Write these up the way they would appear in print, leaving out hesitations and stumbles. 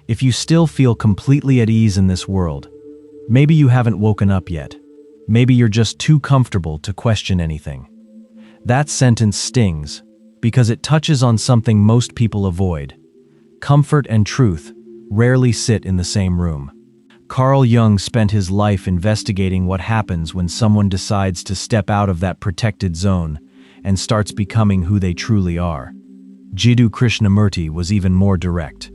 If you still feel completely at ease in this world, maybe you haven't woken up yet. Maybe you're just too comfortable to question anything. That sentence stings because it touches on something most people avoid. Comfort and truth rarely sit in the same room. Carl Jung spent his life investigating what happens when someone decides to step out of that protected zone and starts becoming who they truly are. Jiddu Krishnamurti was even more direct.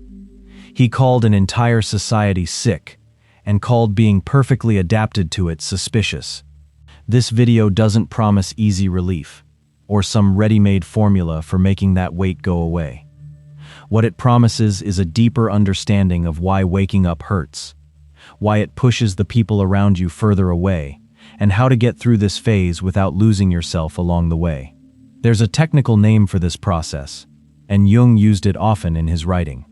He called an entire society sick and called being perfectly adapted to it suspicious. This video doesn't promise easy relief or some ready-made formula for making that weight go away. What it promises is a deeper understanding of why waking up hurts, why it pushes the people around you further away, and how to get through this phase without losing yourself along the way. There's a technical name for this process, and Jung used it often in his writing.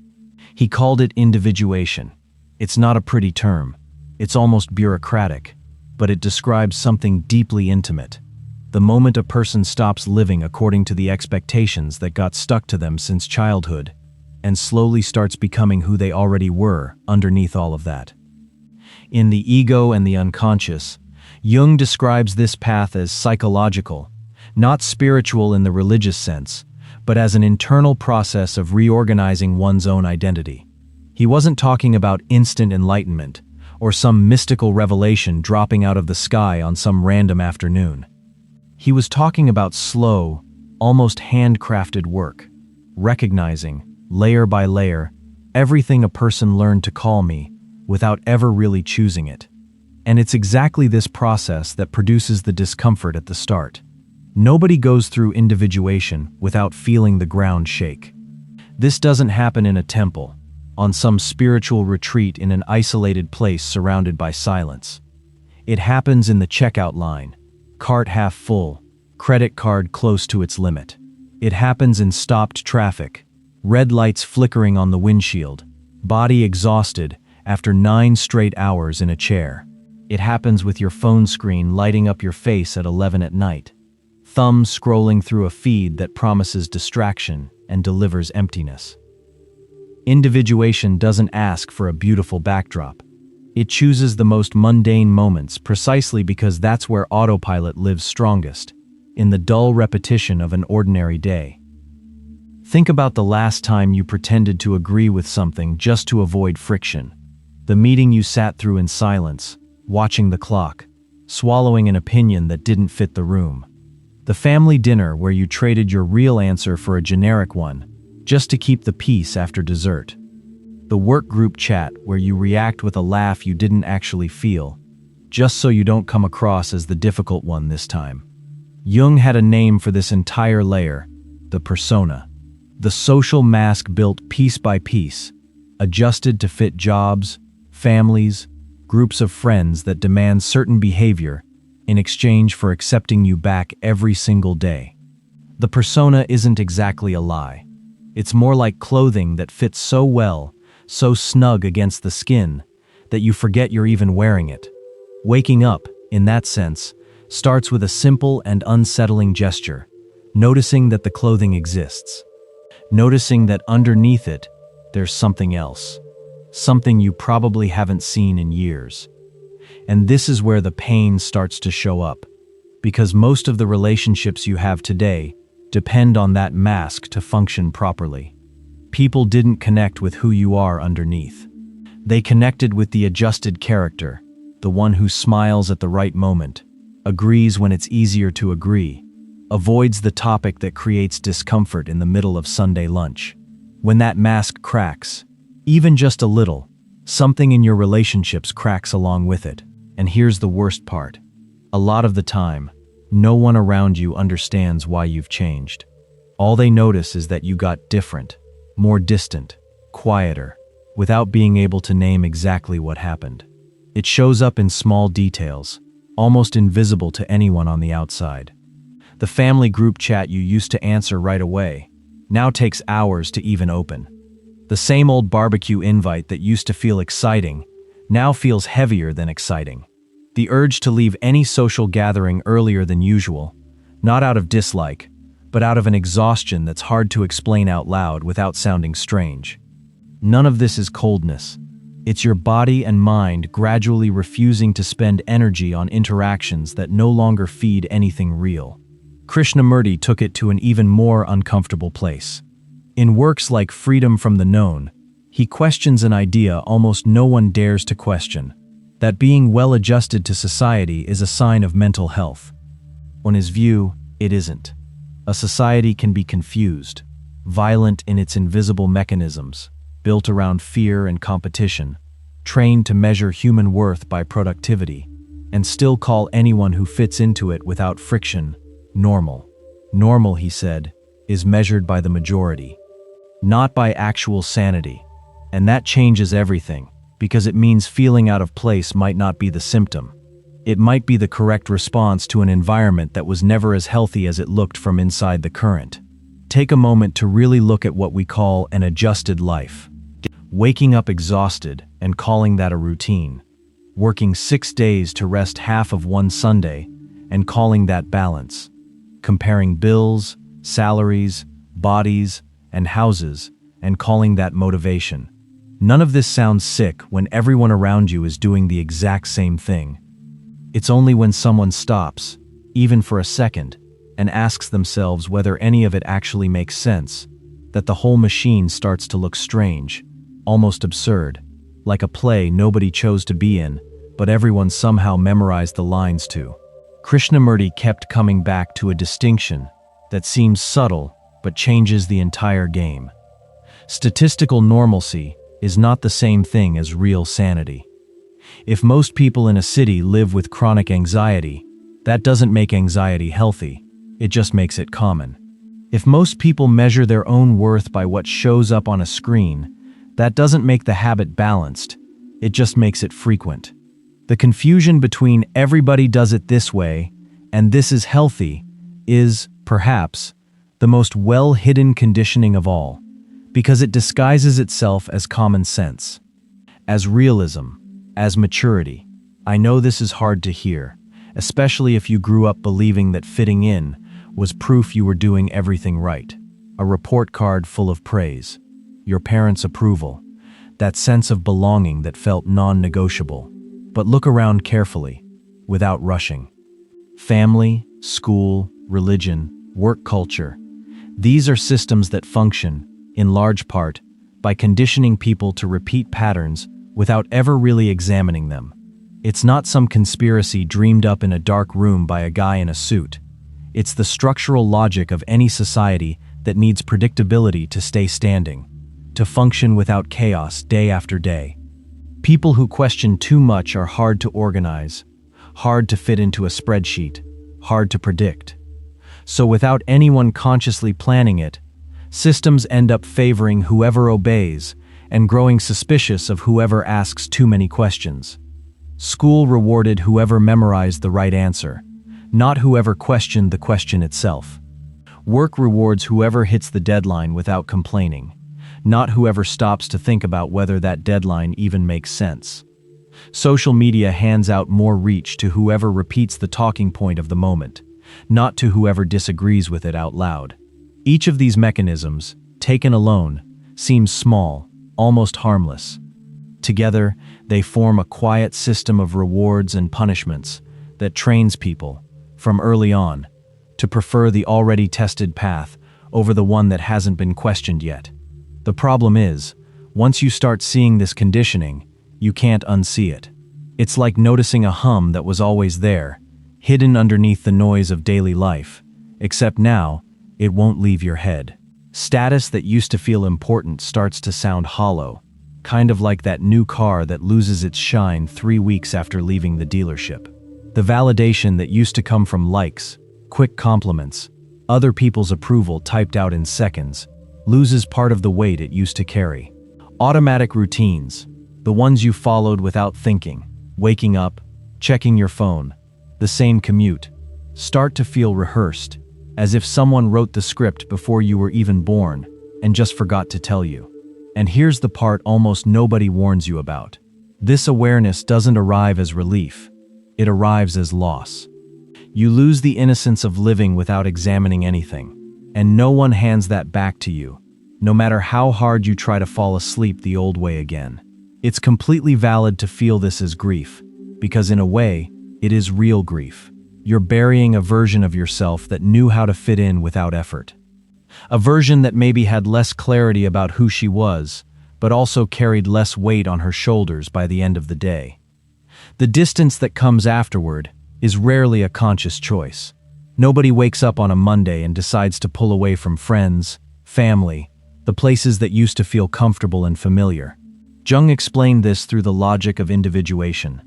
He called it individuation. It's not a pretty term. It's almost bureaucratic, but it describes something deeply intimate. The moment a person stops living according to the expectations that got stuck to them since childhood, and slowly starts becoming who they already were underneath all of that. In The Ego and the Unconscious, Jung describes this path as psychological, not spiritual in the religious sense, but as an internal process of reorganizing one's own identity. He wasn't talking about instant enlightenment or some mystical revelation dropping out of the sky on some random afternoon. He was talking about slow, almost handcrafted work, recognizing, layer by layer, everything a person learned to call me without ever really choosing it. And it's exactly this process that produces the discomfort at the start. Nobody goes through individuation without feeling the ground shake. This doesn't happen in a temple, on some spiritual retreat in an isolated place surrounded by silence. It happens in the checkout line, cart half full, credit card close to its limit. It happens in stopped traffic, red lights flickering on the windshield, body exhausted after 9 straight hours in a chair. It happens with your phone screen lighting up your face at 11 at night, thumb scrolling through a feed that promises distraction and delivers emptiness. Individuation doesn't ask for a beautiful backdrop. It chooses the most mundane moments precisely because that's where autopilot lives strongest, in the dull repetition of an ordinary day. Think about the last time you pretended to agree with something just to avoid friction. The meeting you sat through in silence, watching the clock, swallowing an opinion that didn't fit the room. The family dinner where you traded your real answer for a generic one, just to keep the peace after dessert. The work group chat where you react with a laugh you didn't actually feel, just so you don't come across as the difficult one this time. Jung had a name for this entire layer, the persona. The social mask built piece by piece, adjusted to fit jobs, families, groups of friends that demand certain behavior in exchange for accepting you back every single day. The persona isn't exactly a lie. It's more like clothing that fits so well, so snug against the skin, that you forget you're even wearing it. Waking up, in that sense, starts with a simple and unsettling gesture, noticing that the clothing exists. Noticing that underneath it, there's something else. Something you probably haven't seen in years. And this is where the pain starts to show up, because most of the relationships you have today depend on that mask to function properly. People didn't connect with who you are underneath. They connected with the adjusted character, the one who smiles at the right moment, agrees when it's easier to agree, avoids the topic that creates discomfort in the middle of Sunday lunch. When that mask cracks, even just a little, something in your relationships cracks along with it. And here's the worst part. A lot of the time, no one around you understands why you've changed. All they notice is that you got different, more distant, quieter, without being able to name exactly what happened. It shows up in small details, almost invisible to anyone on the outside. The family group chat you used to answer right away now takes hours to even open. The same old barbecue invite that used to feel exciting now feels heavier than exciting. The urge to leave any social gathering earlier than usual, not out of dislike, but out of an exhaustion that's hard to explain out loud without sounding strange. None of this is coldness. It's your body and mind gradually refusing to spend energy on interactions that no longer feed anything real. Krishnamurti took it to an even more uncomfortable place. In works like Freedom from the Known, he questions an idea almost no one dares to question, that being well-adjusted to society is a sign of mental health. On his view, it isn't. A society can be confused, violent in its invisible mechanisms, built around fear and competition, trained to measure human worth by productivity, and still call anyone who fits into it without friction normal. Normal, he said, is measured by the majority, not by actual sanity. And that changes everything, because it means feeling out of place might not be the symptom. It might be the correct response to an environment that was never as healthy as it looked from inside the current. Take a moment to really look at what we call an adjusted life. Waking up exhausted and calling that a routine. Working 6 days to rest half of one Sunday and calling that balance. Comparing bills, salaries, bodies, and houses and calling that motivation. None of this sounds sick when everyone around you is doing the exact same thing. It's only when someone stops, even for a second, and asks themselves whether any of it actually makes sense, that the whole machine starts to look strange, almost absurd, like a play nobody chose to be in, but everyone somehow memorized the lines to. Krishnamurti kept coming back to a distinction that seems subtle but changes the entire game. Statistical normalcy is not the same thing as real sanity. If most people in a city live with chronic anxiety, that doesn't make anxiety healthy, it just makes it common. If most people measure their own worth by what shows up on a screen, that doesn't make the habit balanced, it just makes it frequent. The confusion between everybody does it this way and this is healthy is, perhaps, the most well-hidden conditioning of all, because it disguises itself as common sense, as realism, as maturity. I know this is hard to hear, especially if you grew up believing that fitting in was proof you were doing everything right, a report card full of praise, your parents' approval, that sense of belonging that felt non-negotiable. But look around carefully, without rushing. Family, school, religion, work culture, these are systems that function, in large part, by conditioning people to repeat patterns without ever really examining them. It's not some conspiracy dreamed up in a dark room by a guy in a suit. It's the structural logic of any society that needs predictability to stay standing, to function without chaos day after day. People who question too much are hard to organize, hard to fit into a spreadsheet, hard to predict. So without anyone consciously planning it, systems end up favoring whoever obeys and growing suspicious of whoever asks too many questions. School rewarded whoever memorized the right answer, not whoever questioned the question itself. Work rewards whoever hits the deadline without complaining, not whoever stops to think about whether that deadline even makes sense. Social media hands out more reach to whoever repeats the talking point of the moment, not to whoever disagrees with it out loud. Each of these mechanisms, taken alone, seems small, almost harmless. Together, they form a quiet system of rewards and punishments that trains people, from early on, to prefer the already tested path over the one that hasn't been questioned yet. The problem is, once you start seeing this conditioning, you can't unsee it. It's like noticing a hum that was always there, hidden underneath the noise of daily life, except now, it won't leave your head. Status that used to feel important starts to sound hollow, kind of like that new car that loses its shine 3 weeks after leaving the dealership. The validation that used to come from likes, quick compliments, other people's approval typed out in seconds, loses part of the weight it used to carry. Automatic routines, the ones you followed without thinking, waking up, checking your phone, the same commute, start to feel rehearsed, as if someone wrote the script before you were even born and just forgot to tell you. And here's the part almost nobody warns you about. This awareness doesn't arrive as relief, it arrives as loss. You lose the innocence of living without examining anything, and no one hands that back to you. no matter how hard you try to fall asleep the old way again. It's completely valid to feel this as grief, because in a way, it is real grief. You're burying a version of yourself that knew how to fit in without effort. A version that maybe had less clarity about who she was, but also carried less weight on her shoulders by the end of the day. The distance that comes afterward is rarely a conscious choice. Nobody wakes up on a Monday and decides to pull away from friends, family, the places that used to feel comfortable and familiar. Jung explained this through the logic of individuation.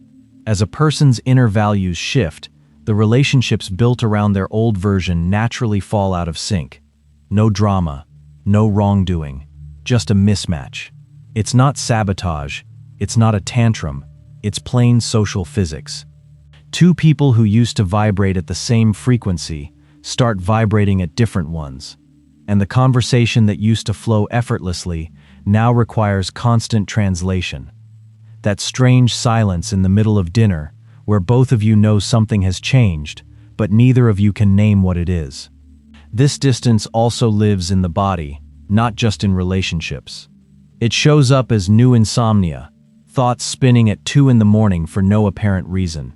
As a person's inner values shift, the relationships built around their old version naturally fall out of sync. No drama, no wrongdoing, just a mismatch. It's not sabotage, it's not a tantrum, it's plain social physics. Two people who used to vibrate at the same frequency start vibrating at different ones, and the conversation that used to flow effortlessly now requires constant translation. That strange silence in the middle of dinner, where both of you know something has changed, but neither of you can name what it is. This distance also lives in the body, not just in relationships. It shows up as new insomnia, thoughts spinning at 2 a.m. for no apparent reason.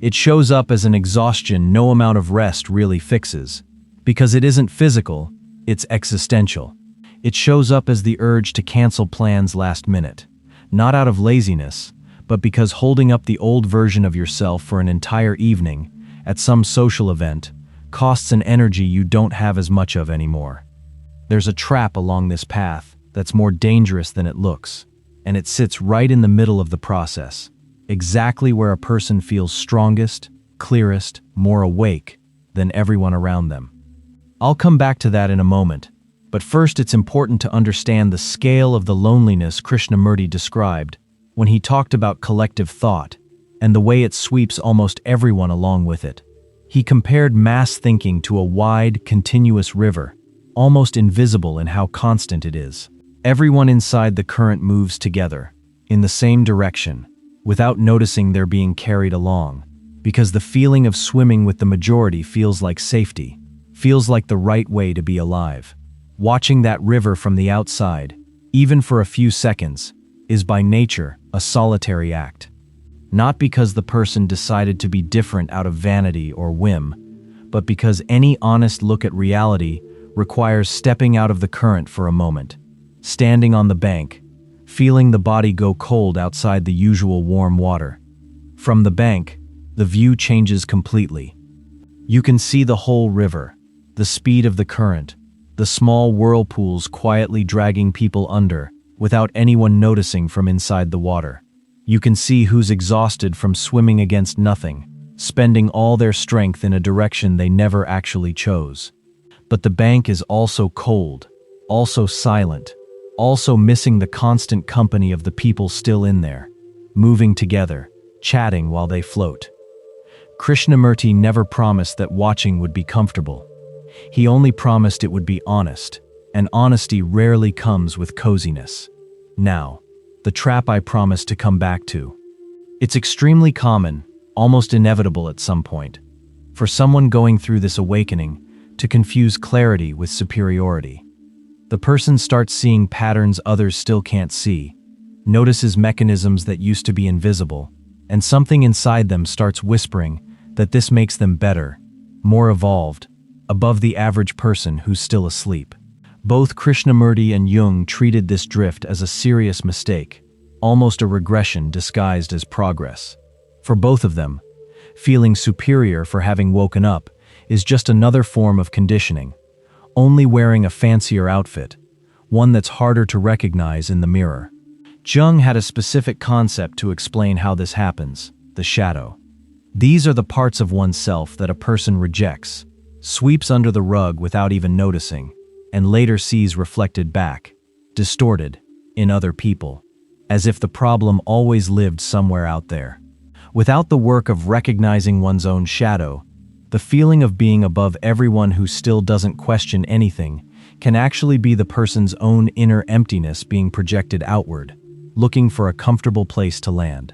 It shows up as an exhaustion no amount of rest really fixes, because it isn't physical, it's existential. It shows up as the urge to cancel plans last minute, not out of laziness, but because holding up the old version of yourself for an entire evening, at some social event, costs an energy you don't have as much of anymore. There's a trap along this path that's more dangerous than it looks, and it sits right in the middle of the process, exactly where a person feels strongest, clearest, more awake than everyone around them. I'll come back to that in a moment, but first it's important to understand the scale of the loneliness Krishnamurti described when he talked about collective thought and the way it sweeps almost everyone along with it. He compared mass thinking to a wide, continuous river, almost invisible in how constant it is. Everyone inside the current moves together, in the same direction, without noticing they're being carried along, because the feeling of swimming with the majority feels like safety, feels like the right way to be alive. Watching that river from the outside, even for a few seconds, is by nature a solitary act. Not because the person decided to be different out of vanity or whim, but because any honest look at reality requires stepping out of the current for a moment, standing on the bank, feeling the body go cold outside the usual warm water. From the bank, the view changes completely. You can see the whole river, the speed of the current, the small whirlpools quietly dragging people under, without anyone noticing from inside the water. You can see who's exhausted from swimming against nothing, spending all their strength in a direction they never actually chose. But the bank is also cold, also silent, also missing the constant company of the people still in there, moving together, chatting while they float. Krishnamurti never promised that watching would be comfortable. He only promised it would be honest, and honesty rarely comes with coziness. Now, the trap I promised to come back to. It's extremely common, almost inevitable at some point, for someone going through this awakening to confuse clarity with superiority. The person starts seeing patterns others still can't see, notices mechanisms that used to be invisible, and something inside them starts whispering that this makes them better, more evolved, above the average person who's still asleep. Both Krishnamurti and Jung treated this drift as a serious mistake, almost a regression disguised as progress. For both of them, feeling superior for having woken up is just another form of conditioning, only wearing a fancier outfit, one that's harder to recognize in the mirror. Jung had a specific concept to explain how this happens: the shadow. These are the parts of oneself that a person rejects, sweeps under the rug without even noticing, and later sees reflected back, distorted, in other people, as if the problem always lived somewhere out there. Without the work of recognizing one's own shadow, the feeling of being above everyone who still doesn't question anything can actually be the person's own inner emptiness being projected outward, looking for a comfortable place to land.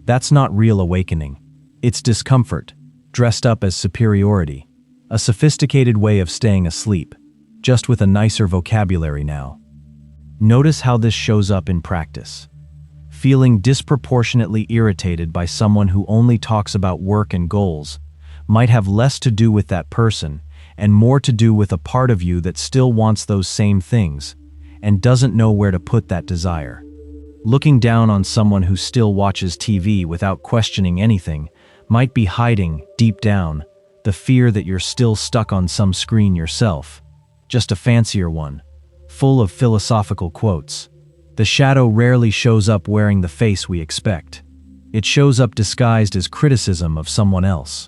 That's not real awakening. It's discomfort, dressed up as superiority, a sophisticated way of staying asleep, just with a nicer vocabulary now. Notice how this shows up in practice. Feeling disproportionately irritated by someone who only talks about work and goals might have less to do with that person and more to do with a part of you that still wants those same things and doesn't know where to put that desire. Looking down on someone who still watches TV without questioning anything might be hiding, deep down, the fear that you're still stuck on some screen yourself, just a fancier one, full of philosophical quotes. The shadow rarely shows up wearing the face we expect. It shows up disguised as criticism of someone else.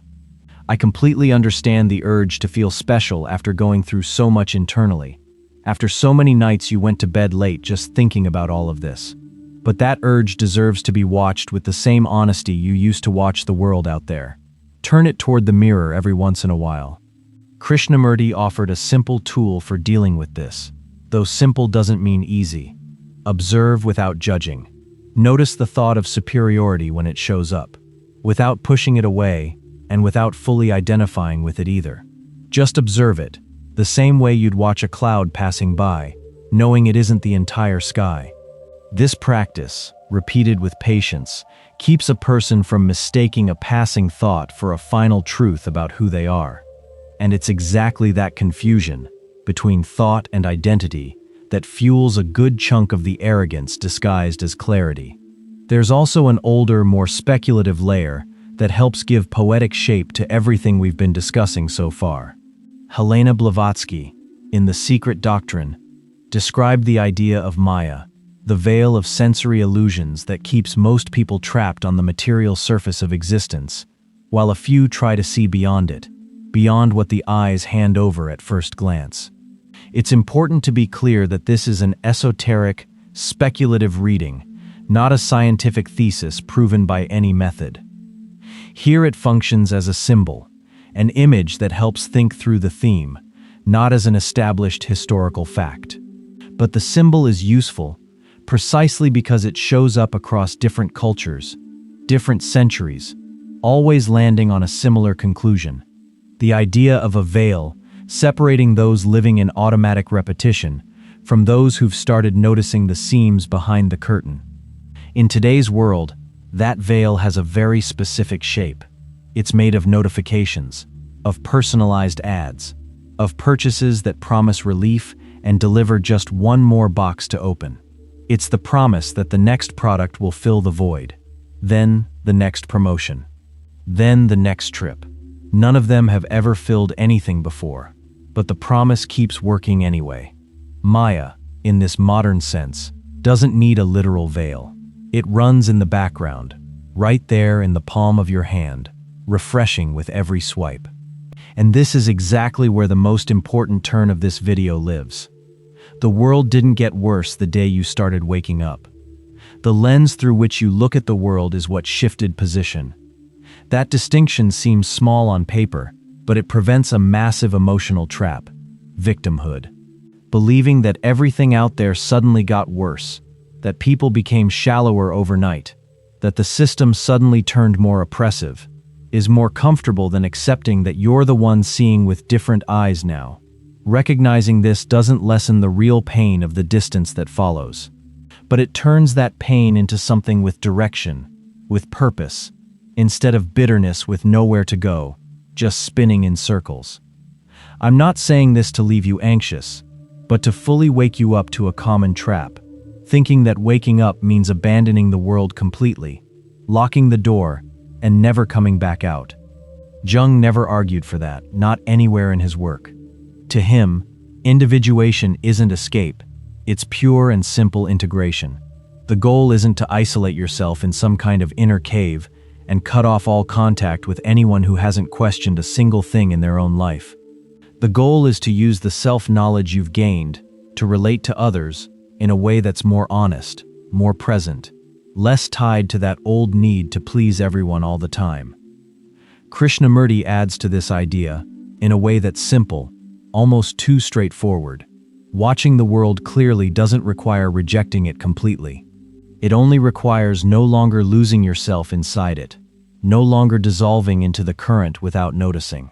I completely understand the urge to feel special after going through so much internally, after so many nights you went to bed late just thinking about all of this. But that urge deserves to be watched with the same honesty you used to watch the world out there. Turn it toward the mirror every once in a while. Krishnamurti offered a simple tool for dealing with this, though simple doesn't mean easy. Observe without judging. Notice the thought of superiority when it shows up, without pushing it away and without fully identifying with it either. Just observe it, the same way you'd watch a cloud passing by, knowing it isn't the entire sky. This practice, repeated with patience, keeps a person from mistaking a passing thought for a final truth about who they are. And it's exactly that confusion between thought and identity that fuels a good chunk of the arrogance disguised as clarity. There's also an older, more speculative layer that helps give poetic shape to everything we've been discussing so far. Helena Blavatsky, in The Secret Doctrine, described the idea of Maya, the veil of sensory illusions that keeps most people trapped on the material surface of existence, while a few try to see beyond it, beyond what the eyes hand over at first glance. It's important to be clear that this is an esoteric, speculative reading, not a scientific thesis proven by any method. Here it functions as a symbol, an image that helps think through the theme, not as an established historical fact. But the symbol is useful precisely because it shows up across different cultures, different centuries, always landing on a similar conclusion. The idea of a veil separating those living in automatic repetition from those who've started noticing the seams behind the curtain. In today's world, that veil has a very specific shape. It's made of notifications, of personalized ads, of purchases that promise relief and deliver just one more box to open. It's the promise that the next product will fill the void, then the next promotion, then the next trip. None of them have ever filled anything before, but the promise keeps working anyway. Maya, in this modern sense, doesn't need a literal veil. It runs in the background, right there in the palm of your hand, refreshing with every swipe. And this is exactly where the most important turn of this video lives. The world didn't get worse the day you started waking up. The lens through which you look at the world is what shifted position. That distinction seems small on paper, but it prevents a massive emotional trap: victimhood. Believing that everything out there suddenly got worse, that people became shallower overnight, that the system suddenly turned more oppressive, is more comfortable than accepting that you're the one seeing with different eyes now. Recognizing this doesn't lessen the real pain of the distance that follows, but it turns that pain into something with direction, with purpose, instead of bitterness with nowhere to go, just spinning in circles. I'm not saying this to leave you anxious, but to fully wake you up to a common trap, thinking that waking up means abandoning the world completely, locking the door, and never coming back out. Jung never argued for that, not anywhere in his work. To him, individuation isn't escape, it's pure and simple integration. The goal isn't to isolate yourself in some kind of inner cave and cut off all contact with anyone who hasn't questioned a single thing in their own life. The goal is to use the self-knowledge you've gained to relate to others in a way that's more honest, more present, less tied to that old need to please everyone all the time. Krishnamurti adds to this idea in a way that's simple, almost too straightforward. Watching the world clearly doesn't require rejecting it completely. It only requires no longer losing yourself inside it, no longer dissolving into the current without noticing.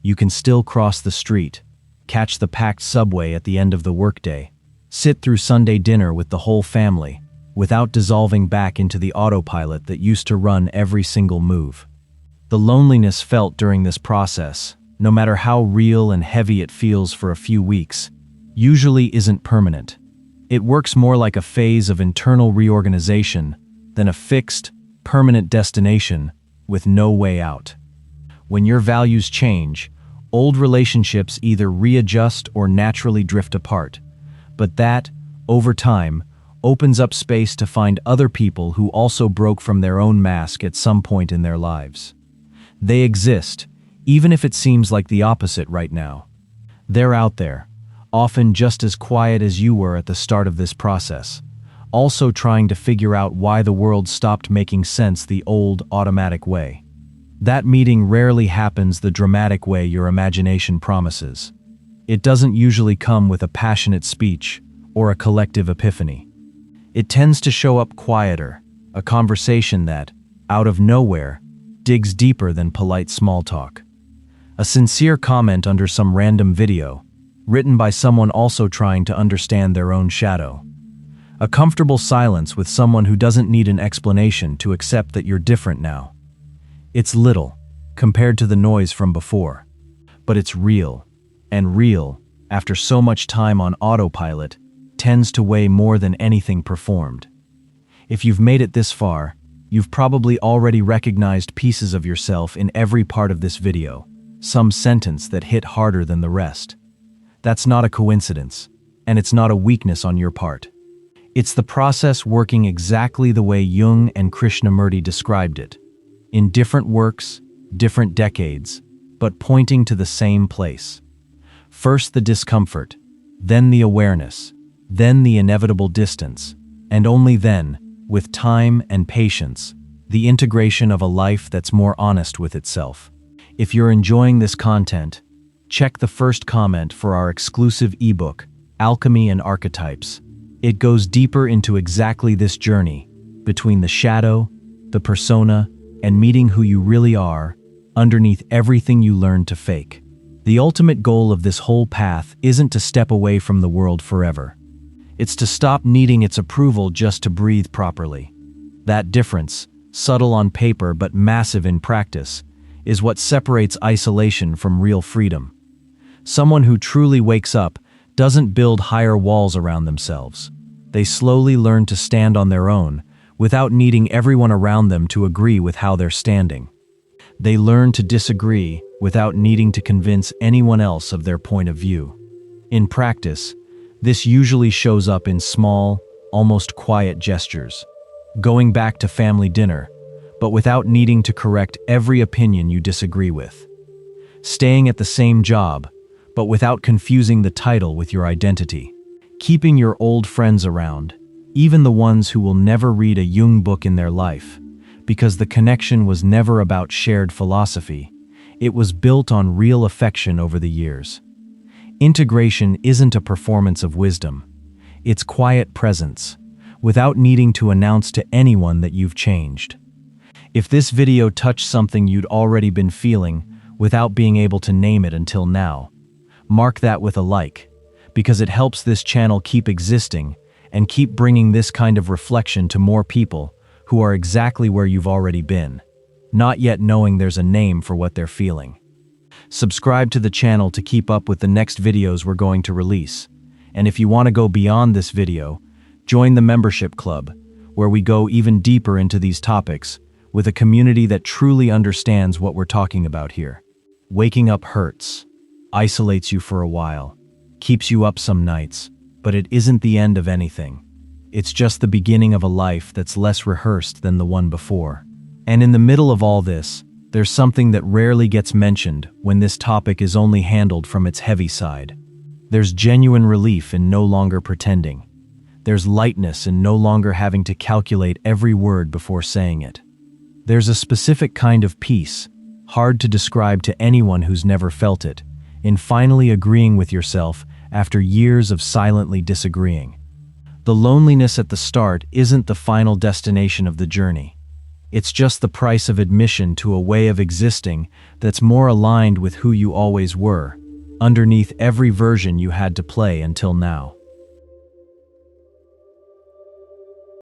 You can still cross the street, catch the packed subway at the end of the workday, sit through Sunday dinner with the whole family, without dissolving back into the autopilot that used to run every single move. The loneliness felt during this process, no matter how real and heavy it feels for a few weeks, usually isn't permanent. It works more like a phase of internal reorganization than a fixed, permanent destination with no way out. When your values change, old relationships either readjust or naturally drift apart, but that, over time, opens up space to find other people who also broke from their own mask at some point in their lives. They exist, even if it seems like the opposite right now. They're out there, often just as quiet as you were at the start of this process, also trying to figure out why the world stopped making sense the old, automatic way. That meeting rarely happens the dramatic way your imagination promises. It doesn't usually come with a passionate speech or a collective epiphany. It tends to show up quieter, a conversation that, out of nowhere, digs deeper than polite small talk. A sincere comment under some random video, written by someone also trying to understand their own shadow. A comfortable silence with someone who doesn't need an explanation to accept that you're different now. It's little, compared to the noise from before, but it's real, and real, after so much time on autopilot, tends to weigh more than anything performed. If you've made it this far, you've probably already recognized pieces of yourself in every part of this video, some sentence that hit harder than the rest. That's not a coincidence, and it's not a weakness on your part. It's the process working exactly the way Jung and Krishnamurti described it, in different works, different decades, but pointing to the same place. First the discomfort, then the awareness, then the inevitable distance, and only then, with time and patience, the integration of a life that's more honest with itself. If you're enjoying this content, check the first comment for our exclusive ebook, Alchemy and Archetypes. It goes deeper into exactly this journey, between the shadow, the persona, and meeting who you really are, underneath everything you learned to fake. The ultimate goal of this whole path isn't to step away from the world forever. It's to stop needing its approval just to breathe properly. That difference, subtle on paper but massive in practice, is what separates isolation from real freedom. Someone who truly wakes up doesn't build higher walls around themselves. They slowly learn to stand on their own, without needing everyone around them to agree with how they're standing. They learn to disagree without needing to convince anyone else of their point of view. In practice, this usually shows up in small, almost quiet gestures. Going back to family dinner, but without needing to correct every opinion you disagree with. Staying at the same job, but without confusing the title with your identity. Keeping your old friends around, even the ones who will never read a Jung book in their life, because the connection was never about shared philosophy. It was built on real affection over the years. Integration isn't a performance of wisdom. It's quiet presence, without needing to announce to anyone that you've changed. If this video touched something you'd already been feeling without being able to name it until now, mark that with a like, because it helps this channel keep existing and keep bringing this kind of reflection to more people who are exactly where you've already been, not yet knowing there's a name for what they're feeling. Subscribe to the channel to keep up with the next videos we're going to release. And if you want to go beyond this video, join the membership club, where we go even deeper into these topics with a community that truly understands what we're talking about here. Waking up hurts, isolates you for a while, keeps you up some nights, but it isn't the end of anything. It's just the beginning of a life that's less rehearsed than the one before. And in the middle of all this, there's something that rarely gets mentioned when this topic is only handled from its heavy side. There's genuine relief in no longer pretending. There's lightness in no longer having to calculate every word before saying it. There's a specific kind of peace, hard to describe to anyone who's never felt it, in finally agreeing with yourself after years of silently disagreeing. The loneliness at the start isn't the final destination of the journey. It's just the price of admission to a way of existing that's more aligned with who you always were, underneath every version you had to play until now.